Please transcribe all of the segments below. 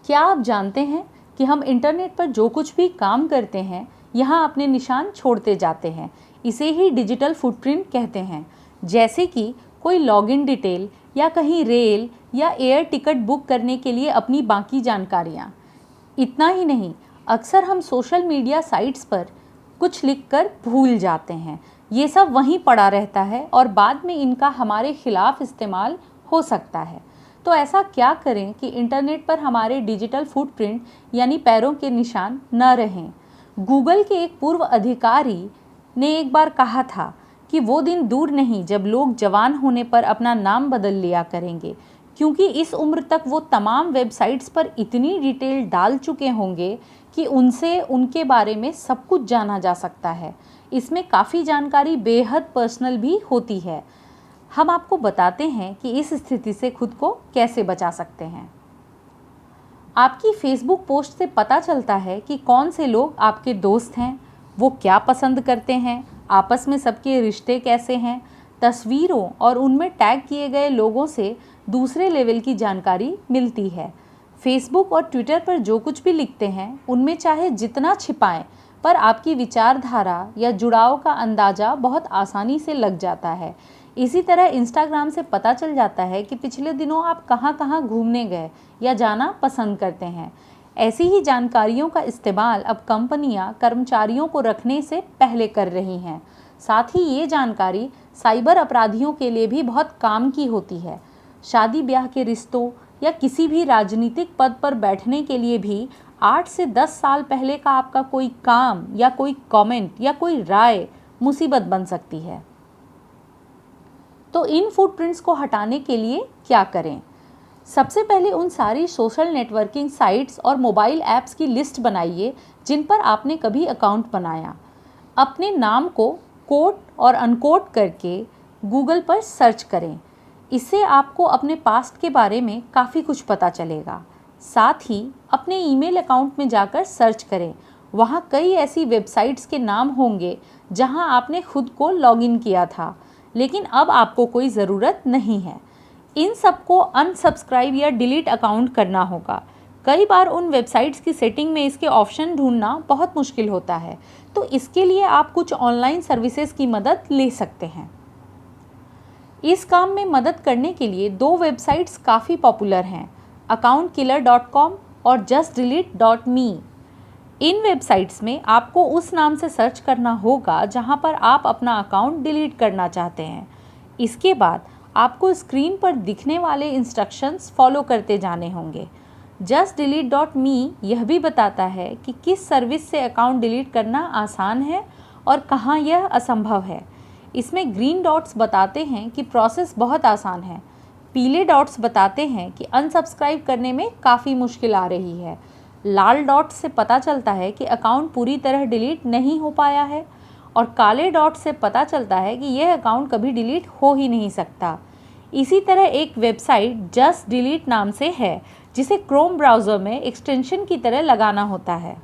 क्या आप जानते हैं कि हम इंटरनेट पर जो कुछ भी काम करते हैं यहाँ अपने निशान छोड़ते जाते हैं। इसे ही डिजिटल फुटप्रिंट कहते हैं। जैसे कि कोई लॉगिन डिटेल या कहीं रेल या एयर टिकट बुक करने के लिए अपनी बाकी जानकारियाँ। इतना ही नहीं, अक्सर हम सोशल मीडिया साइट्स पर कुछ लिखकर भूल जाते हैं। ये सब वहीं पड़ा रहता है और बाद में इनका हमारे खिलाफ इस्तेमाल हो सकता है। तो ऐसा क्या करें कि इंटरनेट पर हमारे डिजिटल फुटप्रिंट यानी पैरों के निशान न रहें। गूगल के एक पूर्व अधिकारी ने एक बार कहा था कि वो दिन दूर नहीं जब लोग जवान होने पर अपना नाम बदल लिया करेंगे, क्योंकि इस उम्र तक वो तमाम वेबसाइट्स पर इतनी डिटेल डाल चुके होंगे कि उनसे उनके बारे में सब कुछ जाना जा सकता है। इसमें काफ़ी जानकारी बेहद पर्सनल भी होती है। हम आपको बताते हैं कि इस स्थिति से खुद को कैसे बचा सकते हैं। आपकी फेसबुक पोस्ट से पता चलता है कि कौन से लोग आपके दोस्त हैं, वो क्या पसंद करते हैं, आपस में सबके रिश्ते कैसे हैं। तस्वीरों और उनमें टैग किए गए लोगों से दूसरे लेवल की जानकारी मिलती है। फेसबुक और ट्विटर पर जो कुछ भी लिखते हैं उनमें चाहे जितना छिपाएं, पर आपकी विचारधारा या जुड़ाव का अंदाज़ा बहुत आसानी से लग जाता है। इसी तरह इंस्टाग्राम से पता चल जाता है कि पिछले दिनों आप कहाँ कहाँ घूमने गए या जाना पसंद करते हैं। ऐसी ही जानकारियों का इस्तेमाल अब कंपनियां कर्मचारियों को रखने से पहले कर रही हैं। साथ ही ये जानकारी साइबर अपराधियों के लिए भी बहुत काम की होती है। शादी ब्याह के रिश्तों या किसी भी राजनीतिक पद पर बैठने के लिए भी 8 से 10 साल पहले का आपका कोई काम या कोई कमेंट या कोई राय मुसीबत बन सकती है। तो इन फुटप्रिंट्स को हटाने के लिए क्या करें? सबसे पहले उन सारी सोशल नेटवर्किंग साइट्स और मोबाइल ऐप्स की लिस्ट बनाइए जिन पर आपने कभी अकाउंट बनाया। अपने नाम को कोट और अनकोट करके गूगल पर सर्च करें। इससे आपको अपने पास्ट के बारे में काफ़ी कुछ पता चलेगा। साथ ही अपने ईमेल अकाउंट में जाकर सर्च करें। वहाँ कई ऐसी वेबसाइट्स के नाम होंगे जहाँ आपने खुद को लॉगिन किया था, लेकिन अब आपको कोई ज़रूरत नहीं है। इन सबको अनसब्सक्राइब या डिलीट अकाउंट करना होगा। कई बार उन वेबसाइट्स की सेटिंग में इसके ऑप्शन ढूंढना बहुत मुश्किल होता है, तो इसके लिए आप कुछ ऑनलाइन सर्विसेज की मदद ले सकते हैं। इस काम में मदद करने के लिए 2 वेबसाइट्स काफ़ी पॉपुलर हैं, accountkiller.com और justdelete.me। इन वेबसाइट्स में आपको उस नाम से सर्च करना होगा जहां पर आप अपना अकाउंट डिलीट करना चाहते हैं। इसके बाद आपको स्क्रीन पर दिखने वाले इंस्ट्रक्शंस फॉलो करते जाने होंगे। justdelete.me यह भी बताता है कि किस सर्विस से अकाउंट डिलीट करना आसान है और कहां यह असंभव है। इसमें ग्रीन डॉट्स बताते हैं कि प्रोसेस बहुत आसान है। पीले डॉट्स बताते हैं कि अनसब्सक्राइब करने में काफ़ी मुश्किल आ रही है। लाल डॉट से पता चलता है कि अकाउंट पूरी तरह डिलीट नहीं हो पाया है और काले डॉट से पता चलता है कि यह अकाउंट कभी डिलीट हो ही नहीं सकता। इसी तरह एक वेबसाइट जस्ट डिलीट नाम से है जिसे क्रोम ब्राउज़र में एक्सटेंशन की तरह लगाना होता है।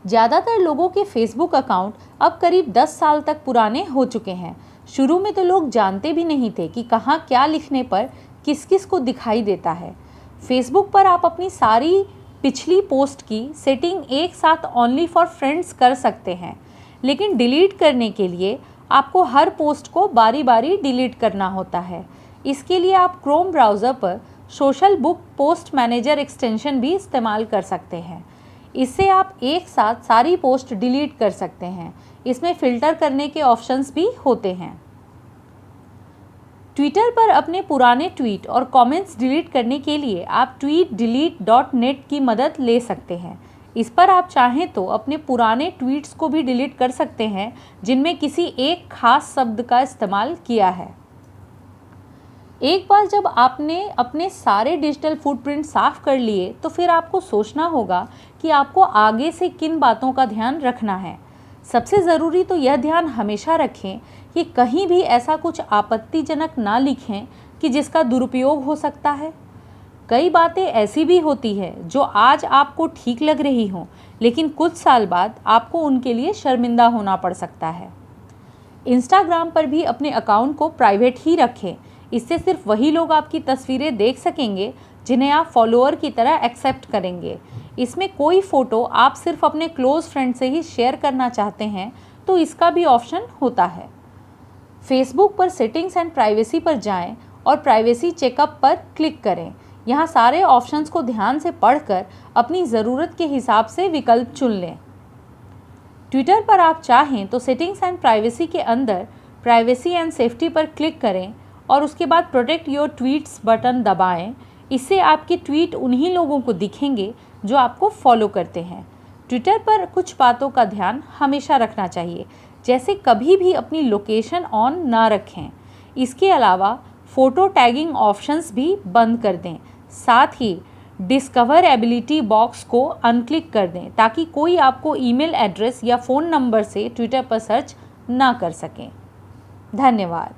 ज़्यादातर लोगों के फेसबुक अकाउंट अब करीब 10 साल तक पुराने हो चुके हैं। शुरू में तो लोग जानते भी नहीं थे कि कहाँ क्या लिखने पर किस किस को दिखाई देता है। फेसबुक पर आप अपनी सारी पिछली पोस्ट की सेटिंग एक साथ ओनली फॉर फ्रेंड्स कर सकते हैं, लेकिन डिलीट करने के लिए आपको हर पोस्ट को बारी बारी डिलीट करना होता है। इसके लिए आप क्रोम ब्राउज़र पर social book post manager extension भी इस्तेमाल कर सकते हैं। इससे आप एक साथ सारी पोस्ट डिलीट कर सकते हैं। इसमें फ़िल्टर करने के ऑप्शंस भी होते हैं। ट्विटर पर अपने पुराने ट्वीट और कमेंट्स डिलीट करने के लिए आप tweetdelete.net की मदद ले सकते हैं। इस पर आप चाहें तो अपने पुराने ट्वीट्स को भी डिलीट कर सकते हैं जिनमें किसी एक खास शब्द का इस्तेमाल किया है। एक बार जब आपने अपने सारे डिजिटल फुटप्रिंट साफ कर लिए तो फिर आपको सोचना होगा कि आपको आगे से किन बातों का ध्यान रखना है। सबसे ज़रूरी तो यह ध्यान हमेशा रखें कि कहीं भी ऐसा कुछ आपत्तिजनक ना लिखें कि जिसका दुरुपयोग हो सकता है। कई बातें ऐसी भी होती है जो आज आपको ठीक लग रही हों, लेकिन कुछ साल बाद आपको उनके लिए शर्मिंदा होना पड़ सकता है। इंस्टाग्राम पर भी अपने अकाउंट को प्राइवेट ही रखें। इससे सिर्फ वही लोग आपकी तस्वीरें देख सकेंगे जिन्हें आप फॉलोअर की तरह एक्सेप्ट करेंगे। इसमें कोई फ़ोटो आप सिर्फ अपने क्लोज फ्रेंड से ही शेयर करना चाहते हैं तो इसका भी ऑप्शन होता है। फेसबुक पर सेटिंग्स एंड प्राइवेसी पर जाएं और प्राइवेसी चेकअप पर क्लिक करें। यहाँ सारे ऑप्शंस को ध्यान से पढ़कर अपनी ज़रूरत के हिसाब से विकल्प चुन लें। ट्विटर पर आप चाहें तो सेटिंग्स एंड प्राइवेसी के अंदर प्राइवेसी एंड सेफ्टी पर क्लिक करें और उसके बाद प्रोटेक्ट योर ट्वीट्स बटन दबाएं। इससे आपके ट्वीट उन्हीं लोगों को दिखेंगे जो आपको फॉलो करते हैं। ट्विटर पर कुछ बातों का ध्यान हमेशा रखना चाहिए, जैसे कभी भी अपनी लोकेशन ऑन ना रखें। इसके अलावा फ़ोटो टैगिंग ऑप्शंस भी बंद कर दें। साथ ही डिस्कवर एबिलिटी बॉक्स को अनक्लिक कर दें ताकि कोई आपको ईमेल एड्रेस या फ़ोन नंबर से ट्विटर पर सर्च ना कर सकें। धन्यवाद।